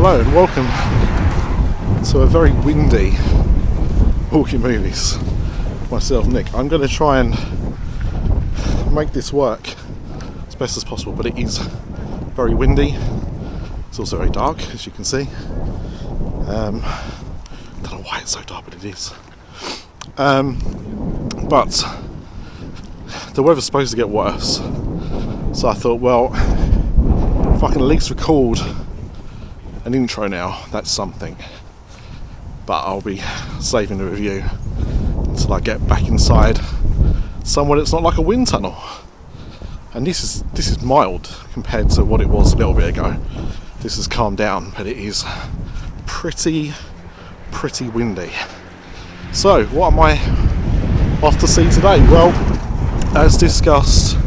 Hello and welcome to a very windy Walking Movies. Myself, Nick. I'm going to try and make this work as best as possible, but it is very windy. It's also very dark, as you can see. I don't know why it's so dark, but it is. But the weather's supposed to get worse, so I thought, well, if I can at least record an intro now, that's something. But I'll be saving the review until I get back inside somewhere that's not like a wind tunnel. And this is mild compared to what it was a little bit ago. This has calmed down, but it is pretty windy. So what am I off to see today? Well, as discussed,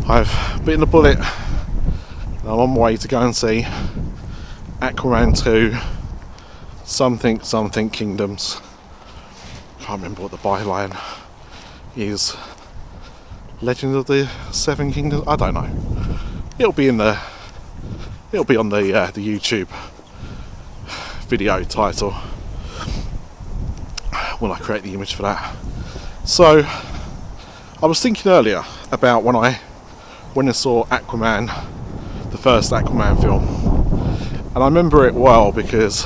I've bitten a bullet and I'm on my way to go and see Aquaman 2 something Kingdoms. Can't remember what the byline is. Legend of the Seven Kingdoms? I don't know. It'll be on the YouTube video title when I create the image for that. So I was thinking earlier about when I saw Aquaman, the first Aquaman film, and I remember it well because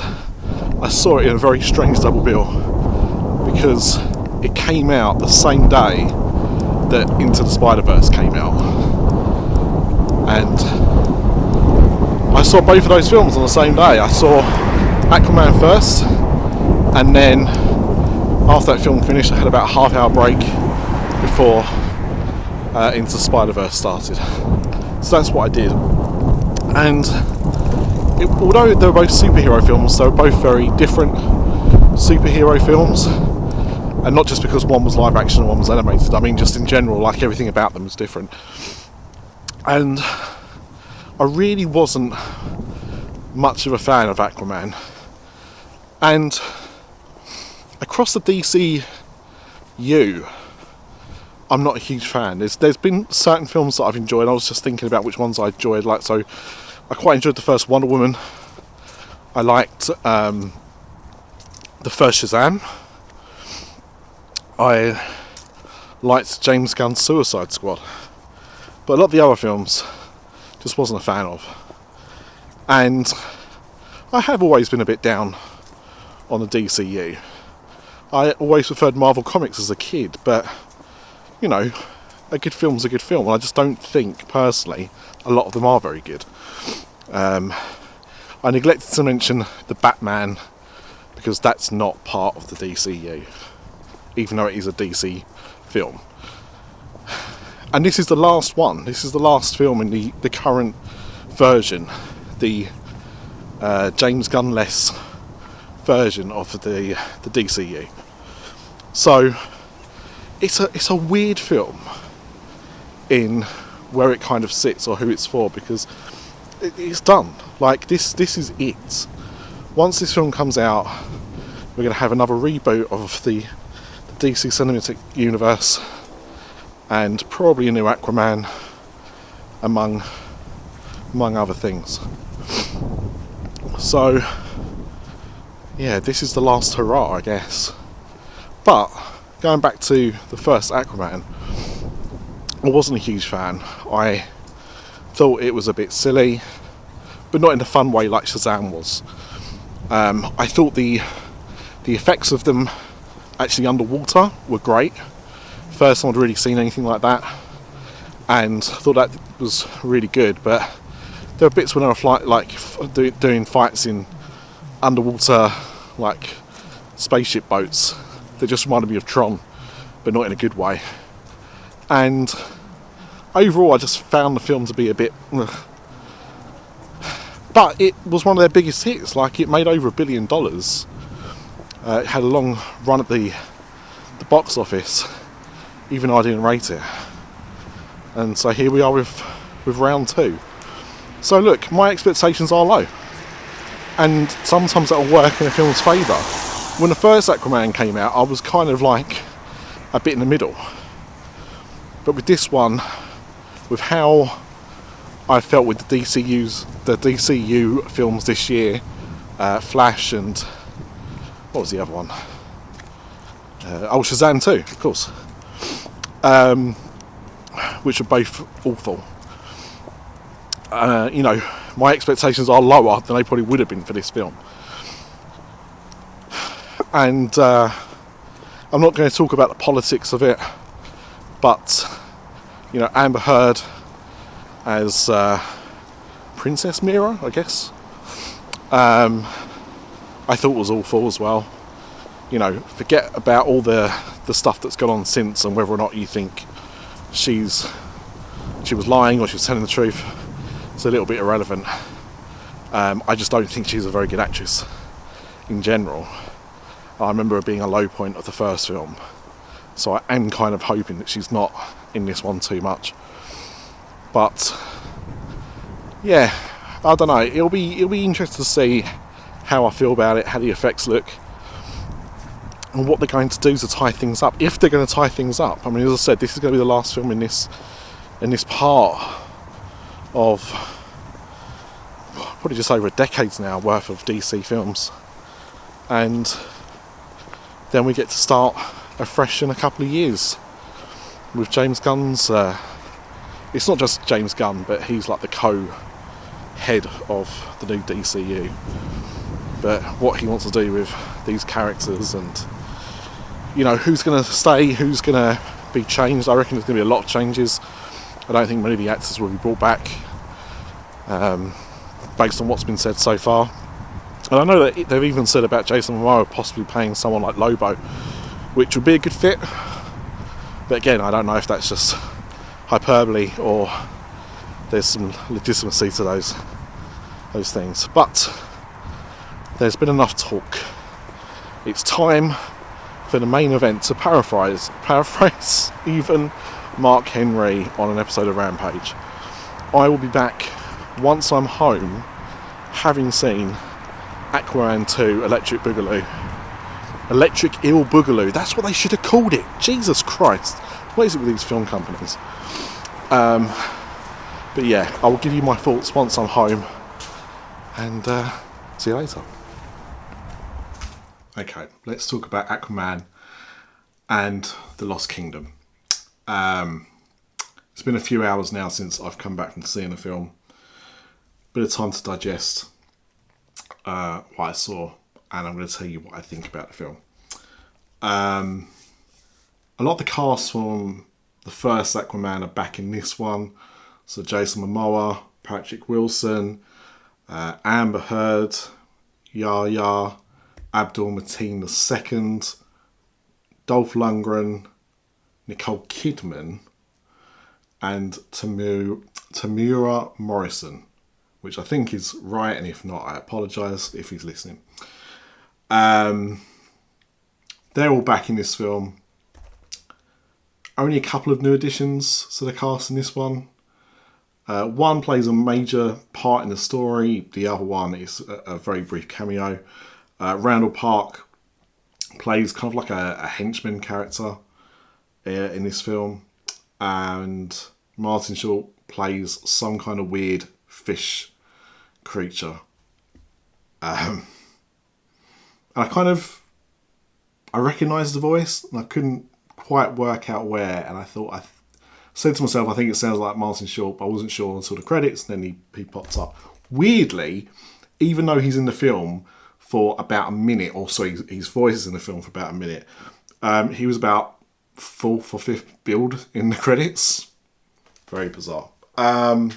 I saw it in a very strange double bill, because it came out the same day that Into the Spider-Verse came out, and I saw both of those films on the same day. I saw Aquaman first, and then after that film finished I had about a half-hour break before Into the Spider-Verse started. So that's what I did. And although they were both superhero films, they were both very different superhero films. And not just because one was live action and one was animated. I mean, just in general, like, everything about them was different. And I really wasn't much of a fan of Aquaman. And across the DCU, I'm not a huge fan. There's been certain films that I've enjoyed. I was just thinking about which ones I enjoyed. Like, so I quite enjoyed the first Wonder Woman. I liked the first Shazam. I liked James Gunn's Suicide Squad. But a lot of the other films just wasn't a fan of. And I have always been a bit down on the DCU. I always preferred Marvel Comics as a kid, but, you know, a good film's a good film, and I just don't think, personally, a lot of them are very good. I neglected to mention the Batman, because that's not part of the DCU, even though it is a DC film. And this is the last one. This is the last film in the current version, the James Gunn-less version of the DCU. So it's a weird film in where it kind of sits or who it's for, because it's done. Like, this is it. Once this film comes out, we're going to have another reboot of the DC Cinematic Universe, and probably a new Aquaman, among other things. So yeah, this is the last hurrah, I guess. But going back to the first Aquaman, I wasn't a huge fan. I thought it was a bit silly, but not in a fun way like Shazam was. I thought the effects of them actually underwater were great. First time I'd really seen anything like that, and I thought that was really good. But there were bits when I was doing fights in underwater, like, spaceship boats that just reminded me of Tron, but not in a good way. And overall I just found the film to be a bit but it was one of their biggest hits. Like, it made over $1 billion. It had a long run at the box office, even though I didn't rate it. And so here we are with round 2. So look, my expectations are low, and sometimes that'll work in a film's favour. When the first Aquaman came out, I was kind of like a bit in the middle. But with this one, with how I felt with the DCU films this year, Flash and what was the other one? Shazam 2, of course, which are both awful. My expectations are lower than they probably would have been for this film. And I'm not going to talk about the politics of it, but, Amber Heard as Princess Mira, I guess, I thought was awful as well. Forget about all the stuff that's gone on since and whether or not you think she was lying or she was telling the truth. It's a little bit irrelevant. I just don't think she's a very good actress in general. I remember her being a low point of the first film, so I am kind of hoping that she's not in this one too much. But yeah, I don't know. It'll be interesting to see how I feel about it, how the effects look, and what they're going to do to tie things up, if they're going to tie things up. I mean, as I said, this is going to be the last film in this part of probably just over a decade's now worth of DC films, and then we get to start afresh in a couple of years with James Gunn's. It's not just James Gunn, but he's like the co-head of the new DCU. But what he wants to do with these characters, and who's going to stay, who's going to be changed. I reckon there's going to be a lot of changes. I don't think many of the actors will be brought back, based on what's been said so far. And I know that they've even said about Jason Momoa possibly playing someone like Lobo, which would be a good fit. But again, I don't know if that's just hyperbole or there's some legitimacy to those things. But there's been enough talk. It's time for the main event, to paraphrase even Mark Henry on an episode of Rampage. I will be back once I'm home, having seen Aquaman 2 Electric Eel Boogaloo. That's what they should have called it. Jesus Christ. What is it with these film companies? But yeah, I will give you my thoughts once I'm home, and see you later. Okay, let's talk about Aquaman and the Lost Kingdom. It's been a few hours now since I've come back from seeing the film. Bit of time to digest what I saw, and I'm going to tell you what I think about the film. A lot of the cast from the first Aquaman are back in this one. So Jason Momoa, Patrick Wilson, Amber Heard, Yahya Abdul-Mateen II, Dolph Lundgren, Nicole Kidman, and Tamura Morrison, which I think is right, and if not, I apologise if he's listening. They're all back in this film. Only a couple of new additions to the cast in this one. One plays a major part in the story. The other one is a very brief cameo. Randall Park plays kind of like a henchman character in this film. And Martin Short plays some kind of weird fish creature. And I recognised the voice, and I couldn't quite work out where, and I said to myself, I think it sounds like Martin Short, but I wasn't sure until the credits, and then he pops up. Weirdly, even though he's in the film for about a minute, or so his voice is in the film for about a minute, he was about 4th or 5th build in the credits. Very bizarre. But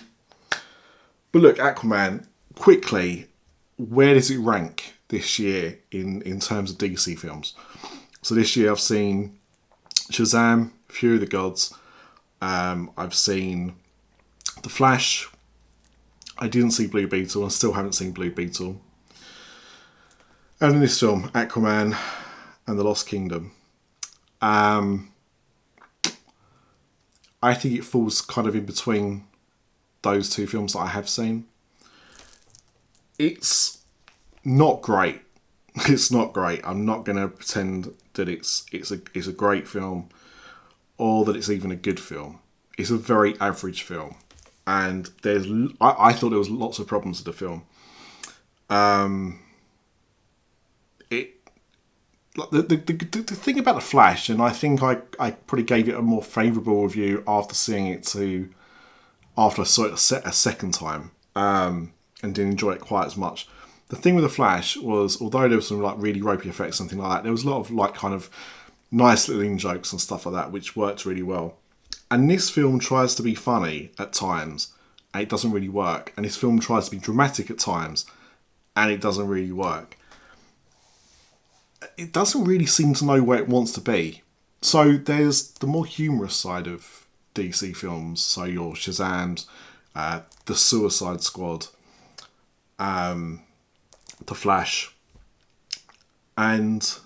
look, Aquaman, quickly, where does it rank this year in terms of DC films? So this year I've seen Shazam, Fury of the Gods. I've seen The Flash. I didn't see Blue Beetle. I still haven't seen Blue Beetle. And in this film, Aquaman and the Lost Kingdom. I think it falls kind of in between those two films that I have seen. It's not great. It's not great. I'm not going to pretend that it's a great film or that it's even a good film. It's a very average film. and I thought there was lots of problems with the film. The thing about the Flash, and I think I probably gave it a more favourable review after seeing it after I saw it a second time, and didn't enjoy it quite as much. The thing with the Flash was, although there was some like really ropey effects, something like that, there was a lot of like kind of nice little in jokes and stuff like that, which worked really well. And this film tries to be funny at times, and it doesn't really work. And this film tries to be dramatic at times, and it doesn't really work. It doesn't really seem to know where it wants to be. So there's the more humorous side of DC films. So your Shazams, the Suicide Squad, the Flash, and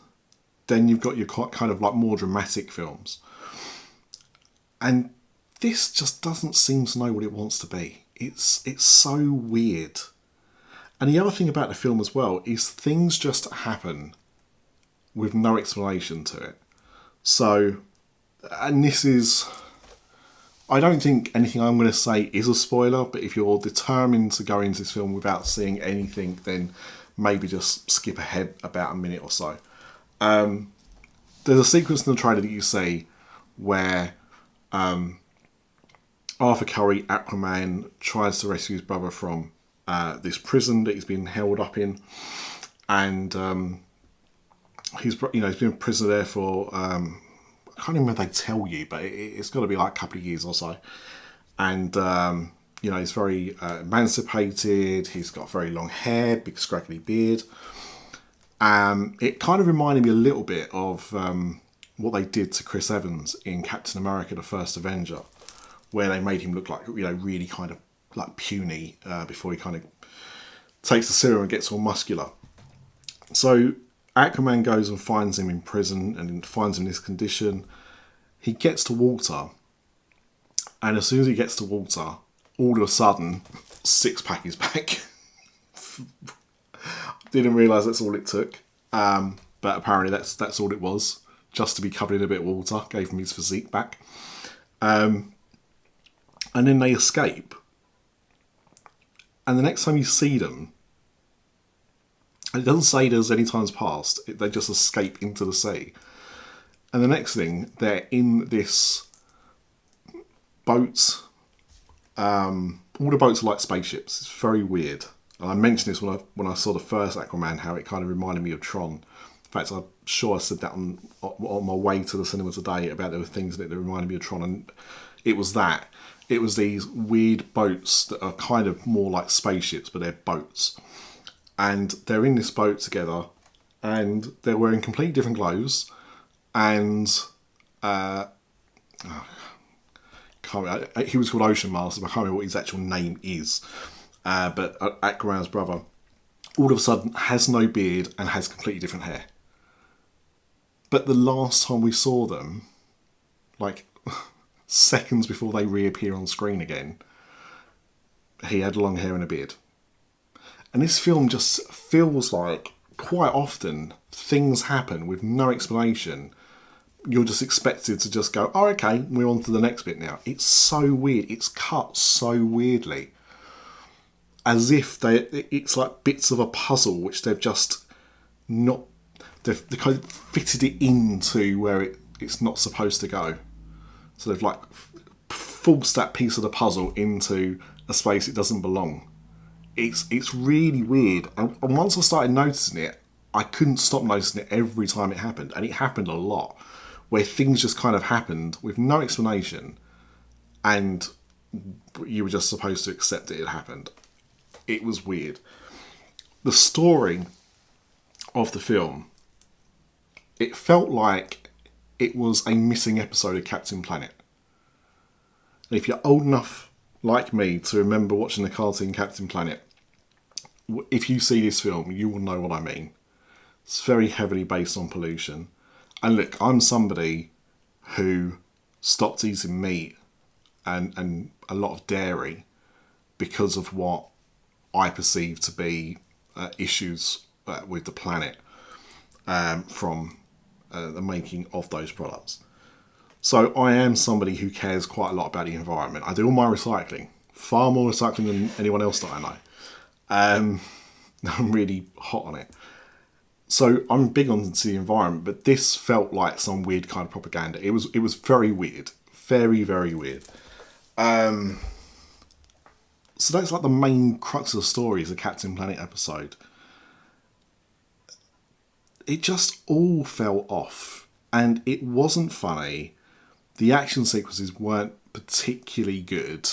then you've got your kind of like more dramatic films. And this just doesn't seem to know what it wants to be. It's so weird. And the other thing about the film as well is things just happen with no explanation to it. So, and this is, I don't think anything I'm going to say is a spoiler, but if you're determined to go into this film without seeing anything, then maybe just skip ahead about a minute or so. There's a sequence in the trailer that you see where Arthur Curry, Aquaman, tries to rescue his brother from this prison that he's been held up in, and he's been a prisoner there for I can't remember if they tell you, but it's got to be like a couple of years or so. And he's very emancipated. He's got very long hair, big scraggly beard. It kind of reminded me a little bit of what they did to Chris Evans in Captain America: The First Avenger, where they made him look like really kind of like puny before he kind of takes the serum and gets all muscular. So Aquaman goes and finds him in prison and finds him in this condition. He gets to water, and as soon as he gets to water, all of a sudden, six-pack is back. Didn't realise that's all it took, but apparently that's all it was, just to be covered in a bit of water. Gave him his physique back, and then they escape. And the next time you see them, it doesn't say there's any times passed. They just escape into the sea. And the next thing, they're in this boat. All the boats are like spaceships. It's very weird. And I mentioned this when I saw the first Aquaman, how it kind of reminded me of Tron. In fact, I'm sure I said that on my way to the cinema today, about there were things in it that reminded me of Tron. And it was that. It was these weird boats that are kind of more like spaceships, but they're boats. And they're in this boat together, and they're wearing completely different clothes, and he was called Ocean Master, but I can't remember what his actual name is. But Aquaman's brother, all of a sudden, has no beard and has completely different hair. But the last time we saw them, like seconds before they reappear on screen again, he had long hair and a beard. And this film just feels like, quite often, things happen with no explanation. You're just expected to just go, oh, okay, we're on to the next bit now. It's so weird. It's cut so weirdly. As if it's like bits of a puzzle which they've just not... They've kind of fitted it into where it's not supposed to go. So they've like forced that piece of the puzzle into a space it doesn't belong. It's really weird. And once I started noticing it, I couldn't stop noticing it every time it happened. And it happened a lot, where things just kind of happened with no explanation, and you were just supposed to accept it happened. It was weird. The story of the film, it felt like it was a missing episode of Captain Planet. And if you're old enough, like me, to remember watching the cartoon Captain Planet, if you see this film, you will know what I mean. It's very heavily based on pollution. And look, I'm somebody who stopped eating meat and a lot of dairy because of what I perceive to be issues with the planet from the making of those products. So I am somebody who cares quite a lot about the environment. I do all my recycling. Far more recycling than anyone else that I know. I'm really hot on it. So I'm big on the environment, but this felt like some weird kind of propaganda. It was very weird. Very, very weird. So that's like the main crux of the story, is the Captain Planet episode. It just all fell off, and it wasn't funny. The action sequences weren't particularly good,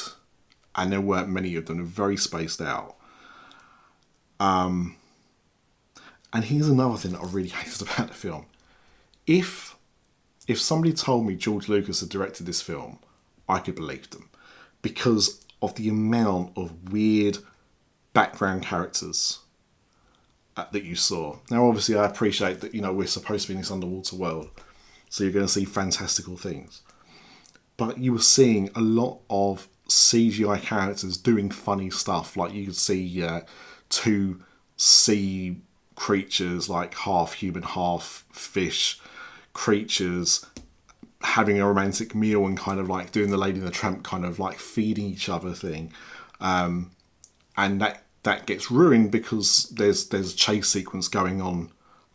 and there weren't many of them. They were very spaced out. And here's another thing that I really hated about the film. If somebody told me George Lucas had directed this film, I could believe them, because of the amount of weird background characters that you saw. Now, obviously, I appreciate that, we're supposed to be in this underwater world, so you're going to see fantastical things. But you were seeing a lot of CGI characters doing funny stuff. Like, you could see two sea creatures, like half human, half fish creatures, having a romantic meal and kind of like doing the Lady and the Tramp kind of like feeding each other thing. And that gets ruined because there's a chase sequence going on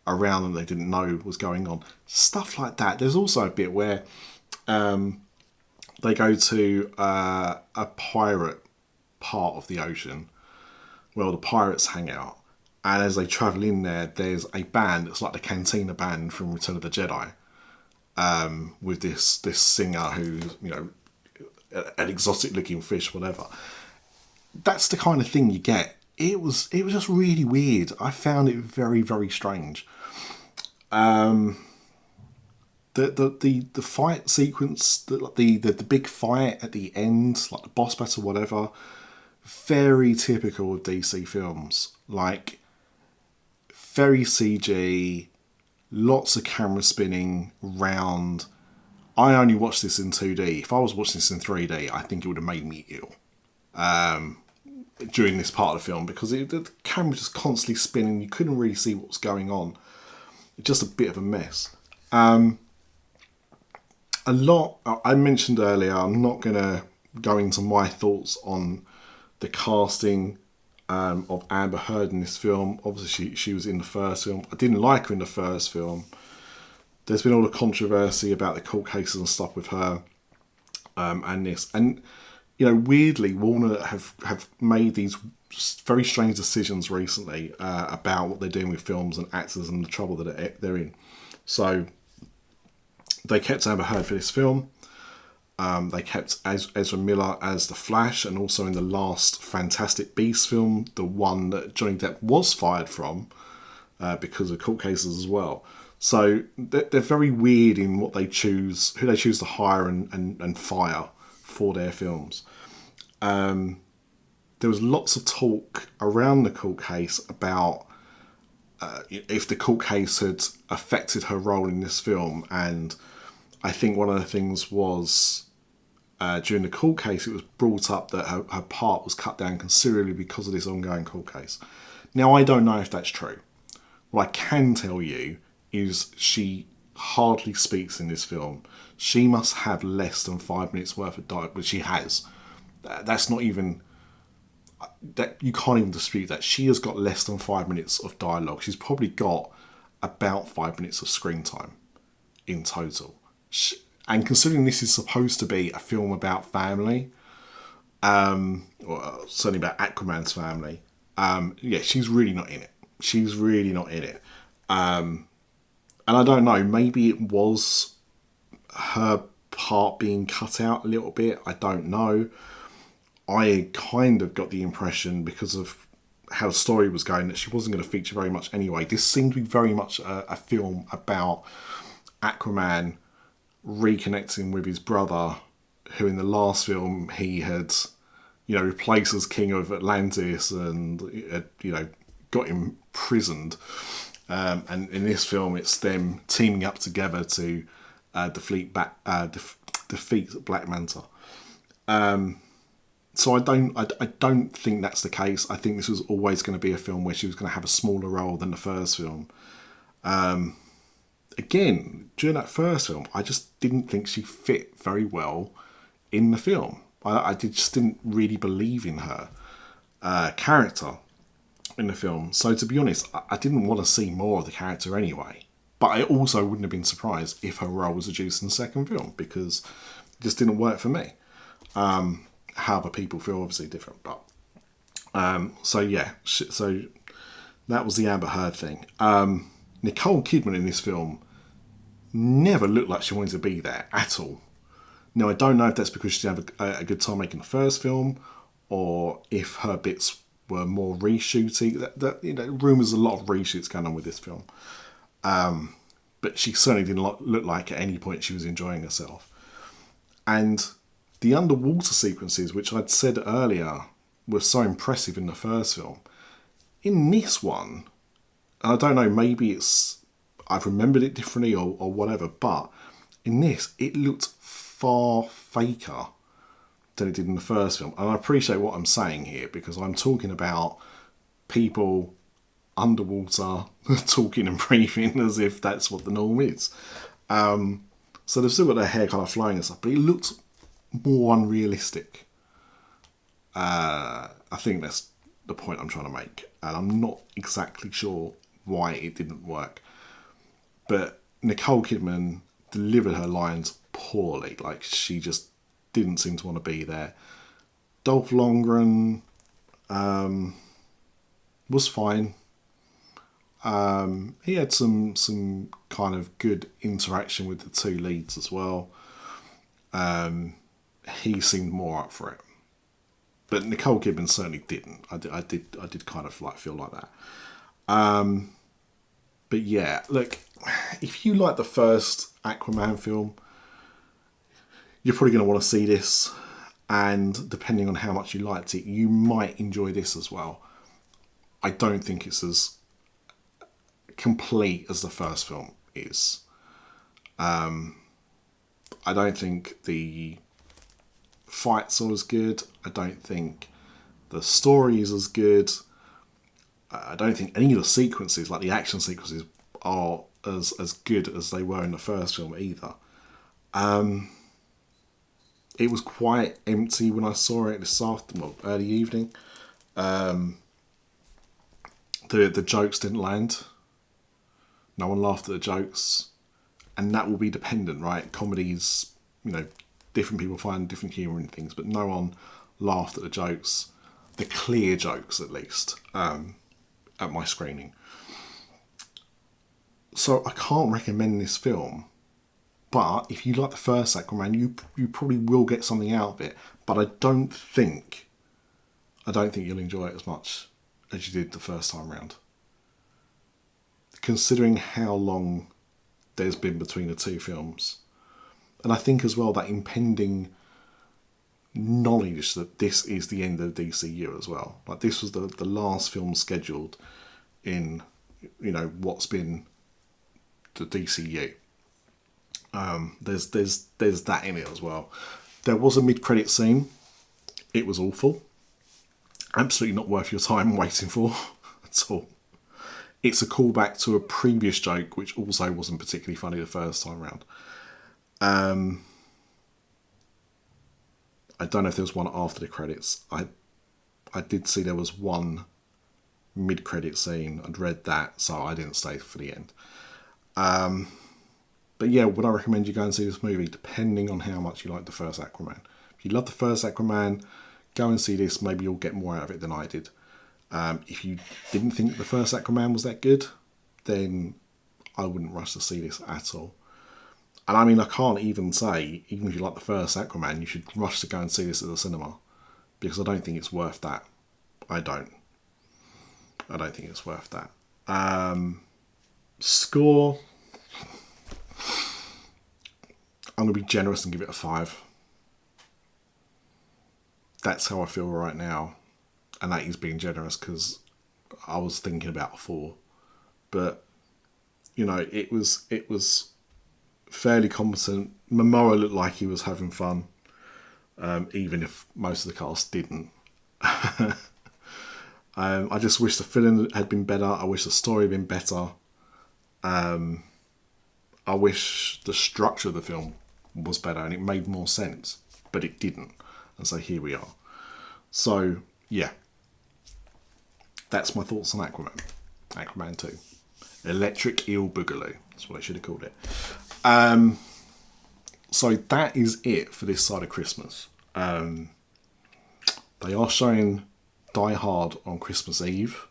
around them they didn't know was going on. Stuff like that. There's also a bit where they go to a pirate part of the ocean where the pirates hang out. And as they travel in there, there's a band that's like the Cantina band from Return of the Jedi, with this singer who's, an exotic looking fish, whatever. That's the kind of thing you get. It was just really weird. I found it very, very strange. The fight sequence, the big fight at the end, like the boss battle, whatever, very typical of DC films. Like, very CG, lots of camera spinning round. I only watched this in 2D. If I was watching this in 3D, I think it would have made me ill during this part of the film, because the camera was just constantly spinning. You couldn't really see what was going on. Just a bit of a mess. A lot, I mentioned earlier, I'm not going to go into my thoughts on the casting of Amber Heard in this film. Obviously, she was in the first film. I didn't like her in the first film. There's been all the controversy about the court cases and stuff with her, and this. And, weirdly, Warner have made these very strange decisions recently about what they're doing with films and actors and the trouble that they're in. So they kept Amber Heard for this film. They kept Ezra Miller as the Flash, and also in the last Fantastic Beasts film, the one that Johnny Depp was fired from because of court cases as well. So they're very weird in what they choose, who they choose to hire and fire for their films. There was lots of talk around the court case about if the court case had affected her role in this film, and I think one of the things was during the court case, it was brought up that her part was cut down considerably because of this ongoing court case. Now, I don't know if that's true. What I can tell you is she hardly speaks in this film. She must have less than 5 minutes worth of dialogue, but she has. That's not even... that you can't even dispute that. She has got less than 5 minutes of dialogue. She's probably got about 5 minutes of screen time in total. And considering this is supposed to be a film about family, or certainly about Aquaman's family, she's really not in it. She's really not in it. And I don't know, maybe it was her part being cut out a little bit. I don't know. I kind of got the impression, because of how the story was going, that she wasn't going to feature very much anyway. This seemed to be very much a film about Aquaman reconnecting with his brother, who in the last film he had, replaced as king of Atlantis and got imprisoned. And in this film, it's them teaming up together to defeat Black Manta. So I don't think that's the case. I think this was always going to be a film where she was going to have a smaller role than the first film. Again, during that first film, I just didn't think she fit very well in the film. I just didn't really believe in her character in the film. So to be honest, I didn't want to see more of the character anyway. But I also wouldn't have been surprised if her role was reduced in the second film, because it just didn't work for me. How other people feel obviously different, but so yeah, so that was the Amber Heard thing. Nicole Kidman in this film never looked like she wanted to be there at all. Now I don't know if that's because she had a good time making the first film, or if her bits were more reshooting. Rumours a lot of reshoots going on with this film. But she certainly didn't look like at any point she was enjoying herself. And the underwater sequences, which I'd said earlier, were so impressive in the first film. In this one, and I don't know, maybe I've remembered it differently or whatever, but in this, it looked far faker than it did in the first film. And I appreciate what I'm saying here, because I'm talking about people underwater talking and breathing as if that's what the norm is. So they've still got their hair kind of flying and stuff, but it looked more unrealistic. I think that's the point I'm trying to make, and I'm not exactly sure why it didn't work. But Nicole Kidman delivered her lines poorly. Like, she just didn't seem to want to be there. Dolph Lundgren was fine. He had some kind of good interaction with the two leads as well. He seemed more up for it, but Nicole Kidman certainly didn't. I did kind of feel like that. But yeah, look, if you like the first Aquaman film, you're probably going to want to see this, and depending on how much you liked it, you might enjoy this as well. I don't think it's as complete as the first film is. I don't think the fights are as good. I don't think the story is as good. I don't think any of the sequences, like the action sequences, are as good as they were in the first film either. It was quite empty when I saw it this early evening. The jokes didn't land. No one laughed at the jokes, and that will be dependent, right? Comedies, different people find different humour in things, but no one laughed at the jokes, the clear jokes at least, at my screening. So I can't recommend this film, but if you like the first Aquaman, you probably will get something out of it. But I don't think you'll enjoy it as much as you did the first time round, considering how long there's been between the two films. And I think as well that impending knowledge that this is the end of the DCU as well. Like, this was the last film scheduled in, what's been the DCU. There's that in it as well. There was a mid-credit scene. It was awful. Absolutely not worth your time waiting for at all. It's a callback to a previous joke, which also wasn't particularly funny the first time round. I don't know if there was one after the credits. I did see there was one mid-credit scene. I'd read that, so I didn't stay for the end. But yeah, would I recommend you go and see this movie, depending on how much you like the first Aquaman? If you love the first Aquaman, go and see this. Maybe you'll get more out of it than I did. If you didn't think the first Aquaman was that good, then I wouldn't rush to see this at all. And I mean, I can't even say, even if you like the first Aquaman, you should rush to go and see this at the cinema, because I don't think it's worth that. I don't think it's worth that. Score, I'm going to be generous and give it a 5. That's how I feel right now. And that is being generous, because I was thinking about a 4. But, it was fairly competent. Momoa looked like he was having fun, even if most of the cast didn't. I just wish the film had been better. I wish the story had been better. I wish the structure of the film was better and it made more sense, but it didn't. And so here we are. So, yeah. That's my thoughts on Aquaman. Aquaman 2. Electric Eel Boogaloo. That's what I should have called it. So that is it for this side of Christmas. They are showing Die Hard on Christmas Eve.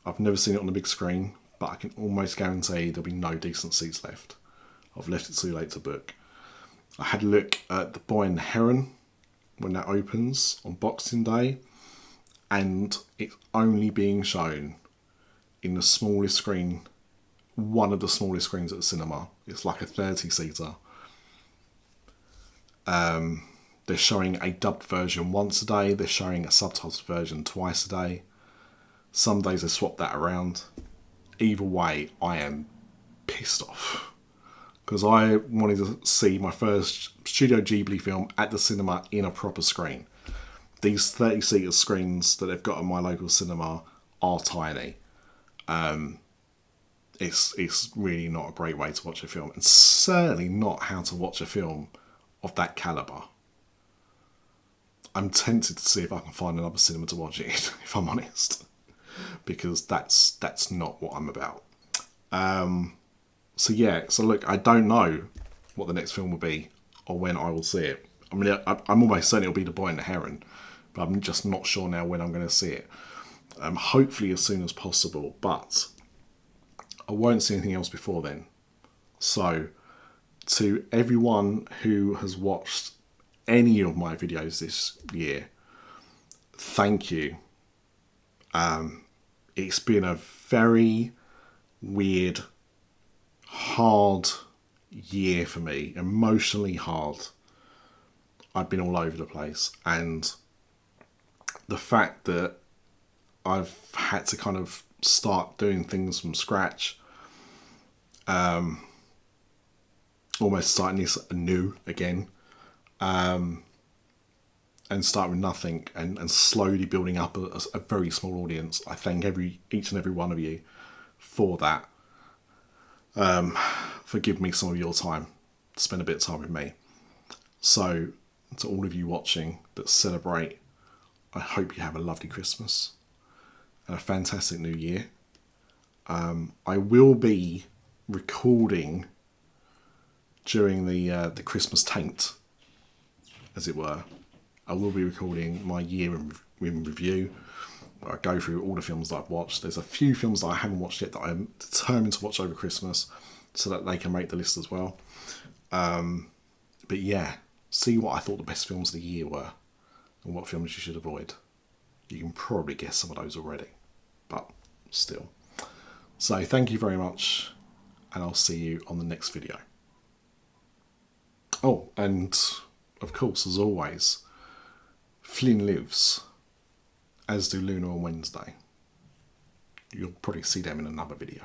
I've never seen it on the big screen, but I can almost guarantee there'll be no decent seats left. I've left it too late to book. I had a look at The Boy and the Heron when that opens on Boxing Day, and it's only being shown in the smallest screen, one of the smallest screens at the cinema. It's like a 30-seater. They're showing a dubbed version once a day. They're showing a subtitled version twice a day. Some days they swap that around. Either way, I am pissed off. Because I wanted to see my first Studio Ghibli film at the cinema in a proper screen. These 30-seater screens that they've got at my local cinema are tiny. It's really not a great way to watch a film. And certainly not how to watch a film of that calibre. I'm tempted to see if I can find another cinema to watch it in, if I'm honest. Because that's not what I'm about. So yeah, so look, I don't know what the next film will be or when I will see it. I mean, I'm almost certain it'll be The Boy and the Heron, but I'm just not sure now when I'm going to see it. Hopefully as soon as possible, but I won't see anything else before then. So, to everyone who has watched any of my videos this year, thank you. It's been a very weird, hard year for me, emotionally hard. I've been all over the place, and the fact that I've had to kind of start doing things from scratch, almost starting this anew again, and start with nothing, and slowly building up a very small audience. I thank each and every one of you for that. For giving me some of your time to spend a bit of time with me. So, to all of you watching that celebrate, I hope you have a lovely Christmas and a fantastic New Year. I will be recording during the Christmas taint, as it were. I will be recording my year in review, where I go through all the films that I've watched. There's a few films that I haven't watched yet that I'm determined to watch over Christmas, so that they can make the list as well. But yeah, see what I thought the best films of the year were, and what films you should avoid. You can probably guess some of those already, but still. So thank you very much, and I'll see you on the next video. Oh, and of course, as always, Flynn lives, as do Luna on Wednesday. You'll probably see them in another video.